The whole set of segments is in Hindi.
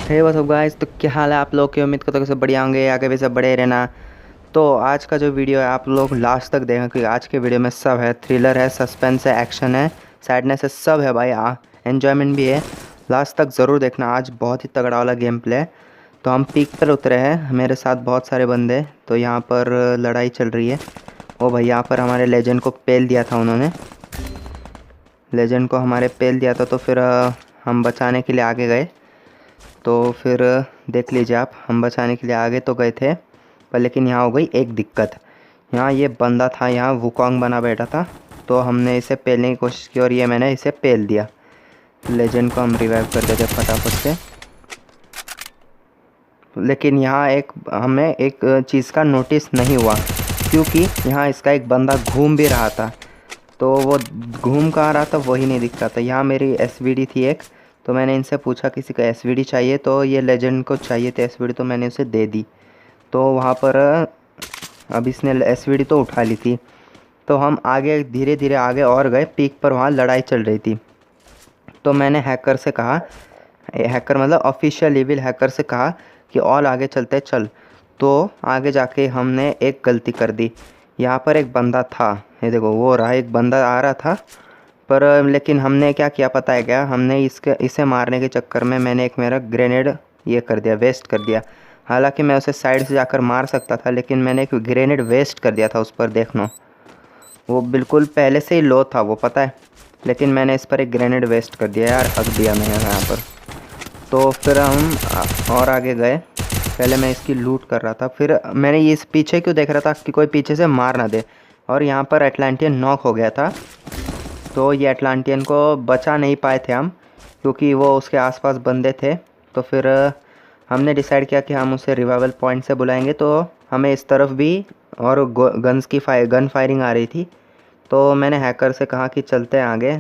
Hey what's up guys. तो क्या हाल है आप लोग की। उम्मीद करता हूँ कि सब बढ़िया होंगे, आगे भी सब बढ़े रहना। तो आज का जो वीडियो है आप लोग लास्ट तक देखें क्योंकि आज के वीडियो में सब है, थ्रिलर है, सस्पेंस है, एक्शन है, सैडनेस है, सब है भाई। एन्जॉयमेंट भी है। लास्ट तक ज़रूर देखना, आज बहुत ही तगड़ा वाला गेम प्ले है। तो हम पीक पर उतरे हैं, मेरे साथ बहुत सारे बंदे। तो यहाँ पर लड़ाई चल रही है। ओ भाई, यहाँ पर हमारे लेजेंड को पेल दिया था उन्होंने। लेजेंड को हमारे पेल दिया था तो फिर हम बचाने के लिए आगे गए। तो फिर देख लीजिए आप, हम बचाने के लिए आगे तो गए थे पर लेकिन यहाँ हो गई एक दिक्कत। यहाँ ये बंदा था, यहाँ वुकोंग बना बैठा था। तो हमने इसे पेलने की कोशिश की और ये मैंने इसे पेल दिया। लेजेंड को हम रिवाइव कर देते फटाफट से। लेकिन यहाँ हमें एक चीज़ का नोटिस नहीं हुआ क्योंकि यहाँ इसका एक बंदा घूम भी रहा था। तो वो घूम कहाँ रहा था वही नहीं दिख रहा था। यहाँ मेरी एसवीडी थी एक, तो मैंने इनसे पूछा किसी का एसवीडी चाहिए, तो ये लेजेंड को चाहिए थे एसवीडी, तो मैंने उसे दे दी। तो वहाँ पर अब इसने एसवीडी तो उठा ली थी। तो हम आगे धीरे धीरे आगे और गए पीक पर, वहाँ लड़ाई चल रही थी। तो मैंने हैकर से कहा, हैकर मतलब ऑफिशियल इविल हैकर से कहा कि और आगे चलते चल। तो आगे जाके हमने एक गलती कर दी। यहाँ पर एक बंदा था, ये देखो वो रहा, एक बंदा आ रहा था पर लेकिन हमने क्या किया पता है क्या, हमने इसे मारने के चक्कर में मैंने एक मेरा ग्रेनेड ये कर दिया, वेस्ट कर दिया। हालांकि मैं उसे साइड से जाकर मार सकता था लेकिन मैंने एक ग्रेनेड वेस्ट कर दिया था उस पर। देखना वो बिल्कुल पहले से ही लो था वो, पता है, लेकिन मैंने इस पर एक ग्रेनेड वेस्ट कर दिया यार, हक दिया मैंने यहाँ पर। तो फिर हम और आगे गए। पहले मैं इसकी लूट कर रहा था, फिर मैंने इस पीछे क्यों देख रहा था कि कोई पीछे से मार ना दे। और यहाँ पर एटलांटियन नॉक हो गया था। तो ये एटलांटियन को बचा नहीं पाए थे हम क्योंकि वो उसके आसपास बंदे थे। तो फिर हमने डिसाइड किया कि हम उसे रिवाइवल पॉइंट से बुलाएंगे। तो हमें इस तरफ भी और गन फायरिंग आ रही थी। तो मैंने हैकर से कहा कि चलते हैं आगे।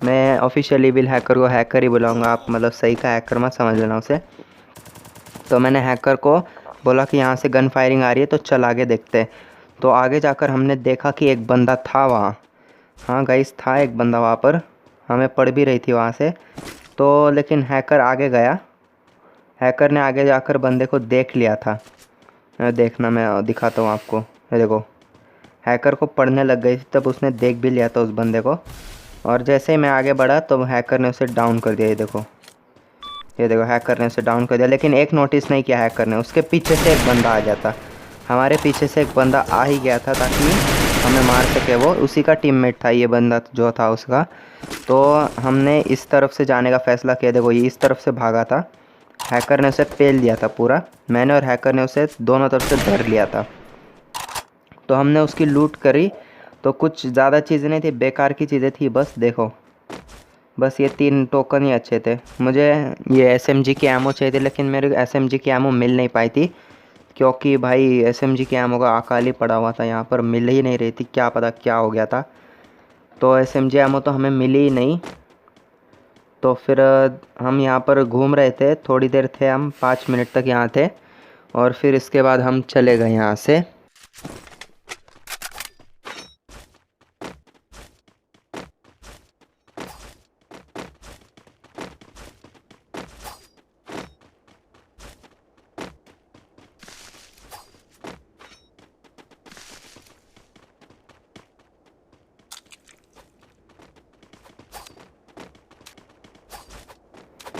मैं ऑफिशियली बिल हैकर को हैकर ही बुलाऊंगा, आप मतलब सही का हैकर मत समझ लेना उसे। तो मैंने हैकर को बोला कि यहाँ से गन फायरिंग आ रही है तो चल आगे देखते हैं। तो आगे जाकर हमने देखा कि एक बंदा था वहाँ। हाँ गाइस, था एक बंदा वहाँ पर, हमें पड़ भी रही थी वहाँ से। तो लेकिन हैकर आगे गया, हैकर ने आगे जाकर बंदे को देख लिया था। देखना मैं दिखाता हूँ आपको, ये देखो हैकर को पड़ने लग गई थी तब उसने देख भी लिया था उस बंदे को। और जैसे ही मैं आगे बढ़ा तो हैकर ने उसे डाउन कर दिया। ये देखो हैकर ने उसे डाउन कर दिया। लेकिन एक नोटिस नहीं किया हैकर ने, उसके पीछे से एक बंदा आ गया था, हमारे पीछे से एक बंदा आ ही गया था ताकि हमें मार सके। वो उसी का टीममेट था ये बंदा जो था उसका। तो हमने इस तरफ से जाने का फ़ैसला किया। देखो ये इस तरफ से भागा था, हैकर ने उसे पेल दिया था पूरा। मैंने और हैकर ने उसे दोनों तरफ से धर लिया था। तो हमने उसकी लूट करी। तो कुछ ज़्यादा चीज़ें नहीं थी, बेकार की चीज़ें थी बस। देखो बस ये 3 टोकन ही अच्छे थे। मुझे ये एसएमजी की एमओ चाहिए थी लेकिन मेरे एसएमजी की एमओ मिल नहीं पाई थी क्योंकि भाई एसएमजी की एमओ का अकाल ही पड़ा हुआ था, यहाँ पर मिल ही नहीं रही थी, क्या पता क्या हो गया था। तो एसएमजी एमओ तो हमें मिली ही नहीं। तो फिर हम यहाँ पर घूम रहे थे, थोड़ी देर थे हम, 5 मिनट तक यहाँ थे और फिर इसके बाद हम चले गए यहाँ से।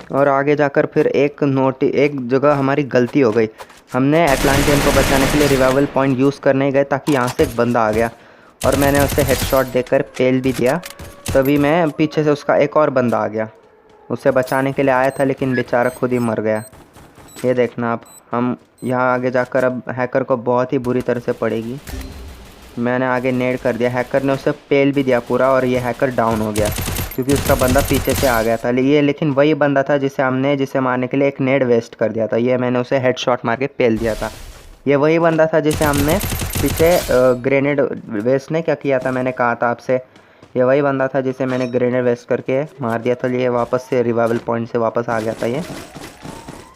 और आगे जाकर फिर एक जगह हमारी गलती हो गई। हमने एटलांटियन को बचाने के लिए रिवाइवल पॉइंट यूज़ करने गए ताकि यहाँ से एक बंदा आ गया और मैंने उसे हेडशॉट देकर पेल भी दिया। तभी मैं पीछे से उसका एक और बंदा आ गया, उसे बचाने के लिए आया था लेकिन बेचारा खुद ही मर गया। ये देखना आप, हम यहाँ आगे जाकर अब हैकर को बहुत ही बुरी तरह से पड़ेगी। मैंने आगे नेड कर दिया, हैकर ने उसे पेल भी दिया पूरा और ये हैकर डाउन हो गया क्योंकि उसका बंदा पीछे से आ गया था। लेकिन वही बंदा था जिसे मारने के लिए एक नेड वेस्ट कर दिया था। ये मैंने उसे हेडशॉट मार के पेल दिया था। ये वही बंदा था जिसे हमने पीछे ग्रेनेड वेस्ट ने क्या किया था, मैंने कहा था आपसे। ये वही बंदा था जिसे मैंने ग्रेनेड वेस्ट करके मार दिया था। ये वापस से रिवाइवल पॉइंट से वापस आ गया था ये।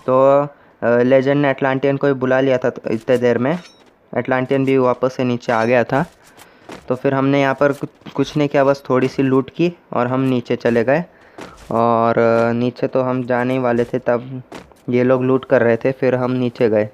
तो लेजेंड ने एटलांटियन को भी बुला लिया था इतने देर में, एटलांटियन भी वापस से नीचे आ गया था। तो फिर हमने यहाँ पर कुछ नहीं किया, बस थोड़ी सी लूट की और हम नीचे चले गए। और नीचे तो हम जाने ही वाले थे तब ये लोग लूट कर रहे थे, फिर हम नीचे गए।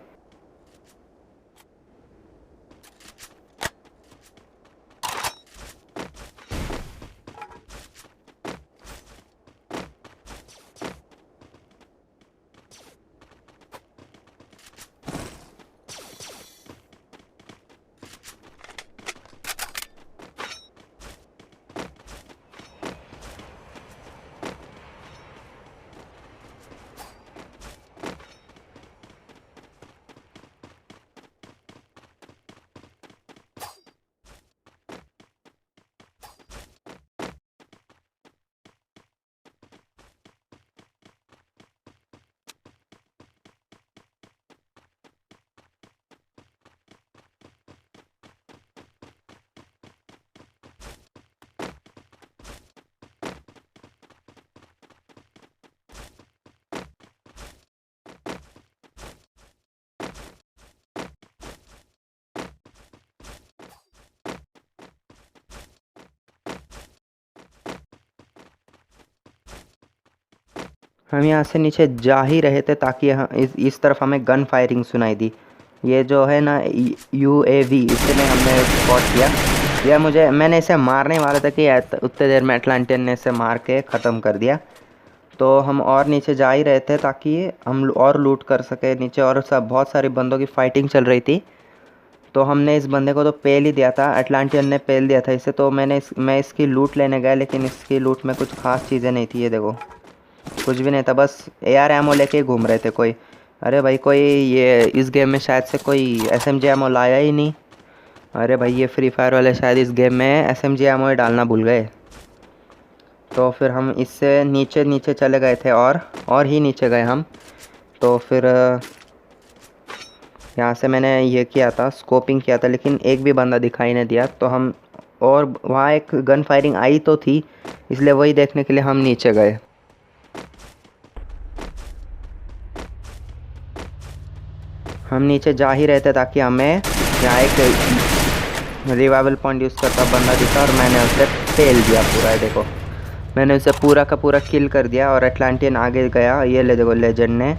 हम यहाँ से नीचे जा ही रहे थे ताकि इस तरफ हमें गन फायरिंग सुनाई दी। ये जो है ना यूएवी, इसने हमने स्पॉट किया। मैंने इसे मारने वाला था कि उतने देर में अटलांटियन ने इसे मार के ख़त्म कर दिया। तो हम और नीचे जा ही रहे थे ताकि हम और लूट कर सके नीचे, और सब बहुत सारी बंदों की फाइटिंग चल रही थी। तो हमने इस बंदे को तो पेल ही दिया था, अटलांटियन ने पेल दिया था इसे। तो मैं इसकी लूट लेने गया, लेकिन इसकी लूट में कुछ खास चीज़ें नहीं थी। ये देखो, कुछ भी नहीं था, बस एआर एमओ लेके घूम रहे थे कोई। अरे भाई, कोई ये इस गेम में शायद से कोई एसएमजी एमओ लाया ही नहीं। अरे भाई, ये फ्री फायर वाले शायद इस गेम में एसएमजी एमओ डालना भूल गए। तो फिर हम इससे नीचे नीचे चले गए थे, और ही नीचे गए हम। तो फिर यहाँ से मैंने ये किया था, स्कोपिंग किया था, लेकिन एक भी बंदा दिखाई नहीं दिया। तो हम, और वहाँ एक गन फायरिंग आई तो थी, इसलिए वही देखने के लिए हम नीचे गए। हम नीचे जा ही रहे थे ताकि हमें यहाँ एक रिवाइवल पॉइंट यूज़ करता बंदा दिखा, और मैंने उसे फेल दिया पूरा। है देखो, मैंने उसे पूरा का पूरा किल कर दिया, और अटलांटियन आगे गया। ये ले देखो, लेजेंड ने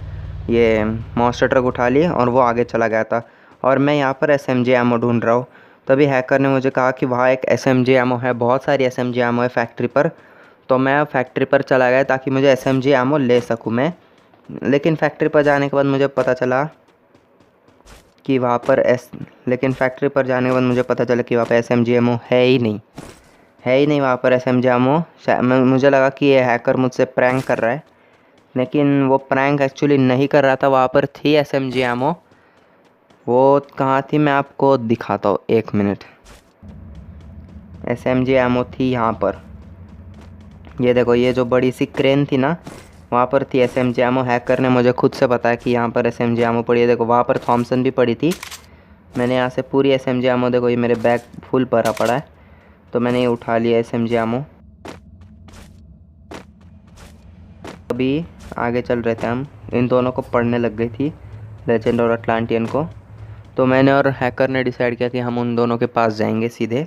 ये मॉन्स्टर ट्रक उठा ली और वो आगे चला गया था। और मैं यहाँ पर एसएमजी एमओ ढूंढ रहा हूँ। तभी हैकर ने मुझे कहा कि वहाँ एक एसएमजी एमओ है, बहुत सारी एसएमजी एमओ है फैक्ट्री पर। तो मैं फैक्ट्री पर चला गया ताकि मुझे एसएमजी एमओ ले सकूँ मैं। लेकिन फैक्ट्री पर जाने के बाद मुझे पता चला कि वहाँ पर लेकिन फैक्ट्री पर जाने के बाद मुझे पता चला कि वहाँ पर एसएमजी एमओ है ही नहीं वहाँ पर एसएमजी एमओ। मुझे लगा कि ये हैकर मुझसे प्रैंक कर रहा है, लेकिन वो प्रैंक एक्चुअली नहीं कर रहा था। वहाँ पर थी एसएमजी एमओ। वो कहाँ थी मैं आपको दिखाता हूँ, 1 मिनट। एसएमजी एमओ थी यहाँ पर। ये देखो, ये जो बड़ी सी क्रेन थी ना, वहाँ पर थी एसएमजी एमओ। हैकर ने मुझे खुद से बताया कि यहाँ पर एसएमजी एमओ पड़ी है। देखो, वहाँ पर थॉमसन भी पड़ी थी। मैंने यहाँ से पूरी एसएमजी एमओ, देखो ये मेरे बैग फुल भरा पड़ा है, तो मैंने ये उठा लिया एसएमजी एमओ। अभी आगे चल रहे थे हम, इन दोनों को पढ़ने लग गई थी, लेजेंड और अटलांटियन को। तो मैंने और हैकर ने डिसाइड किया कि हम उन दोनों के पास जाएंगे सीधे।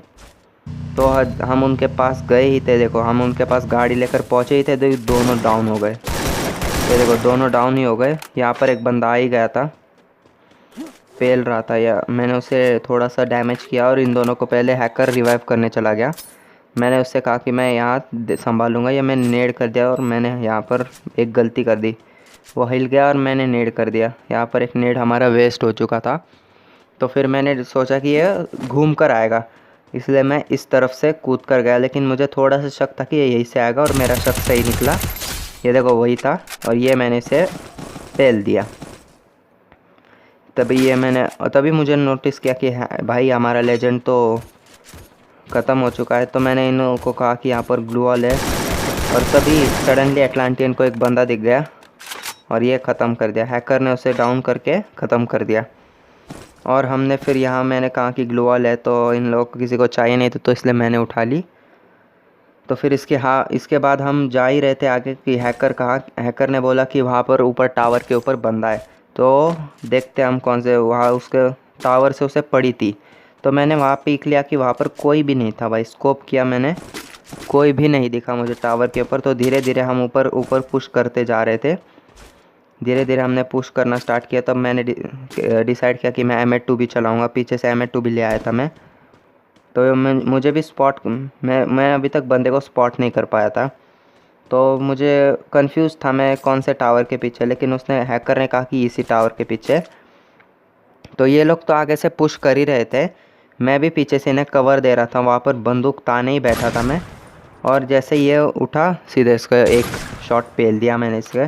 तो हम उनके पास गए ही थे। देखो, हम उनके पास गाड़ी लेकर पहुँचे ही थे, तो दोनों डाउन हो गए। ये देखो, दोनों डाउन ही हो गए। यहाँ पर एक बंदा आ ही गया था, पेल रहा था, या मैंने उसे थोड़ा सा डैमेज किया, और इन दोनों को पहले हैकर रिवाइव करने चला गया। मैंने उससे कहा कि मैं यहाँ संभालूंगा, या मैंने नेड कर दिया, और मैंने यहाँ पर एक गलती कर दी। वो हिल गया और मैंने नेड कर दिया। यहाँ पर एक नेड हमारा वेस्ट हो चुका था। तो फिर मैंने सोचा कि ये घूम कर आएगा, इसलिए मैं इस तरफ से कूद कर गया। लेकिन मुझे थोड़ा सा शक था कि ये यहीं से आएगा, और मेरा शक सही निकला। ये देखो, वही था, और ये मैंने इसे पेल दिया। तभी मुझे नोटिस किया कि भाई, हमारा लेजेंड तो ख़त्म हो चुका है। तो मैंने इन लोगों को कहा कि यहाँ पर ग्लू वॉल है, और तभी सडनली अटलांटियन को एक बंदा दिख गया, और ये ख़त्म कर दिया। हैकर ने उसे डाउन करके ख़त्म कर दिया। और हमने फिर यहाँ, मैंने कहा कि ग्लू वॉल है, तो इन लोगों को किसी को चाहिए नहीं था, तो इसलिए मैंने उठा ली। तो फिर इसके बाद हम जा ही रहे थे आगे कि हैकर ने बोला कि वहाँ पर ऊपर टावर के ऊपर बंदा है। तो देखते हम कौन से, वहाँ उसके टावर से उसे पड़ी थी। तो मैंने वहाँ पीक लिया कि वहाँ पर कोई भी नहीं था। भाई, स्कोप किया मैंने, कोई भी नहीं दिखा मुझे टावर के ऊपर। तो धीरे धीरे हम ऊपर पुश करते जा रहे थे। धीरे धीरे हमने पुश करना स्टार्ट किया। तब मैंने डिसाइड किया कि मैं M8 भी चलाऊँगा। पीछे से M8 भी ले आया था मैं। तो मुझे भी मैं अभी तक बंदे को स्पॉट नहीं कर पाया था। तो मुझे कंफ्यूज था मैं कौन से टावर के पीछे, लेकिन हैकर ने कहा कि इसी टावर के पीछे। तो ये लोग तो आगे से पुश कर ही रहे थे, मैं भी पीछे से इन्हें कवर दे रहा था। वहाँ पर बंदूक ताने ही बैठा था मैं, और जैसे ये उठा सीधे इसको एक शॉट पेल दिया मैंने इसके।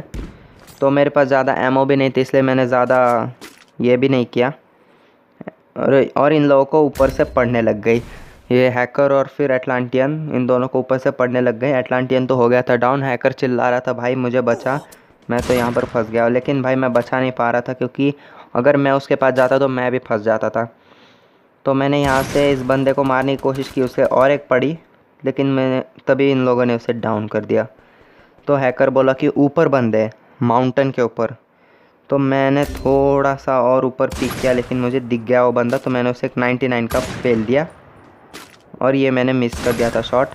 तो मेरे पास ज़्यादा एमओ भी नहीं थी, इसलिए मैंने ज़्यादा ये भी नहीं किया। और इन लोगों को ऊपर से पड़ने लग गई, ये हैकर और फिर एटलांटियन, इन दोनों को ऊपर से पड़ने लग गए। एटलांटियन तो हो गया था डाउन। हैकर चिल्ला रहा था भाई मुझे बचा, मैं तो यहाँ पर फंस गया। लेकिन भाई मैं बचा नहीं पा रहा था, क्योंकि अगर मैं उसके पास जाता तो मैं भी फंस जाता था। तो मैंने यहाँ से इस बंदे को मारने की कोशिश की, उसे और एक पड़ी, लेकिन मैंने तभी इन लोगों ने उसे डाउन कर दिया। तो हैकर बोला कि ऊपर बंदे माउंटेन के ऊपर। तो मैंने थोड़ा सा और ऊपर पीक किया, लेकिन मुझे दिख गया वो बंदा। तो मैंने उसे एक 99 का फेल दिया, और ये मैंने मिस कर दिया था शॉट।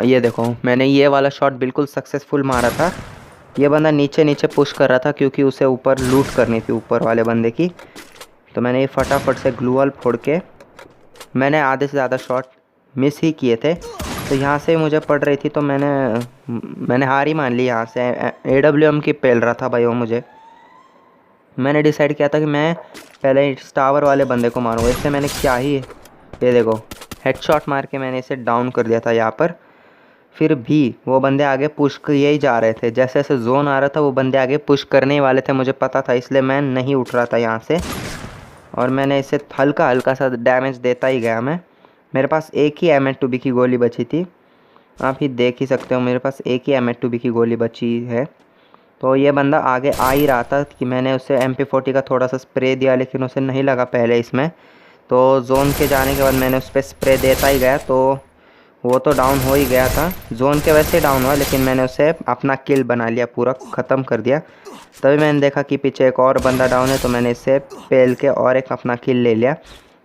ये देखो मैंने ये वाला शॉट बिल्कुल सक्सेसफुल मारा था। ये बंदा नीचे नीचे पुश कर रहा था, क्योंकि उसे ऊपर लूट करनी थी ऊपर वाले बंदे की। तो मैंने ये फटाफट से ग्लू वॉल फोड़ के, मैंने आधे से ज़्यादा शॉट मिस ही किए थे। तो यहाँ से मुझे पड़ रही थी, तो मैंने हार ही मान ली। यहाँ से AWM की पेल रहा था भाई वो मुझे। मैंने डिसाइड किया था कि मैं पहले इस टावर वाले बंदे को मारूंगा। इससे मैंने क्या ही, ये देखो हेडशॉट मार के मैंने इसे डाउन कर दिया था यहाँ पर। फिर भी वो बंदे आगे पुश किए ही जा रहे थे। जैसे जैसे जोन आ रहा था वो बंदे आगे पुश करने ही वाले थे, मुझे पता था, इसलिए मैं नहीं उठ रहा था यहाँ से। और मैंने इसे हल्का हल्का सा डैमेज देता ही गया मैं। मेरे पास एक ही M8 की गोली बची थी, आप ही देख ही सकते हो, मेरे पास एक ही M8 की गोली बची है। तो ये बंदा आगे आ ही रहा था कि मैंने उसे MP40 का थोड़ा सा स्प्रे दिया, लेकिन उसे नहीं लगा पहले इसमें। तो जोन के जाने के बाद मैंने उस पर स्प्रे देता ही गया, तो वो तो डाउन हो ही गया था। जोन के वैसे डाउन हुआ, लेकिन मैंने उसे अपना किल बना लिया, पूरा ख़त्म कर दिया। तभी मैंने देखा कि पीछे एक और बंदा डाउन है, तो मैंने इससे पेल के और एक अपना किल ले लिया।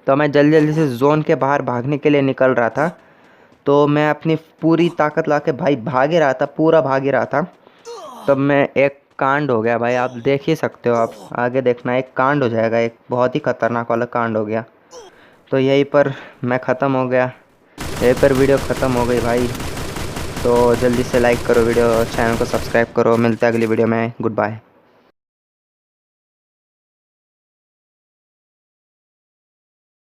तो मैं जल्दी जल्दी से जोन के बाहर भागने के लिए निकल रहा था। तो मैं अपनी पूरी ताकत ला के भाई भाग ही रहा था, पूरा भाग ही रहा था। तब मैं एक कांड हो गया भाई, आप देख ही सकते हो, आप आगे देखना, एक कांड हो जाएगा, एक बहुत ही ख़तरनाक वाला कांड हो गया। तो यहीं पर मैं ख़त्म हो गया, यहीं पर वीडियो ख़त्म हो गई भाई। तो जल्दी से लाइक करो वीडियो, चैनल को सब्सक्राइब करो। मिलते हैं अगली वीडियो में, गुड बाय।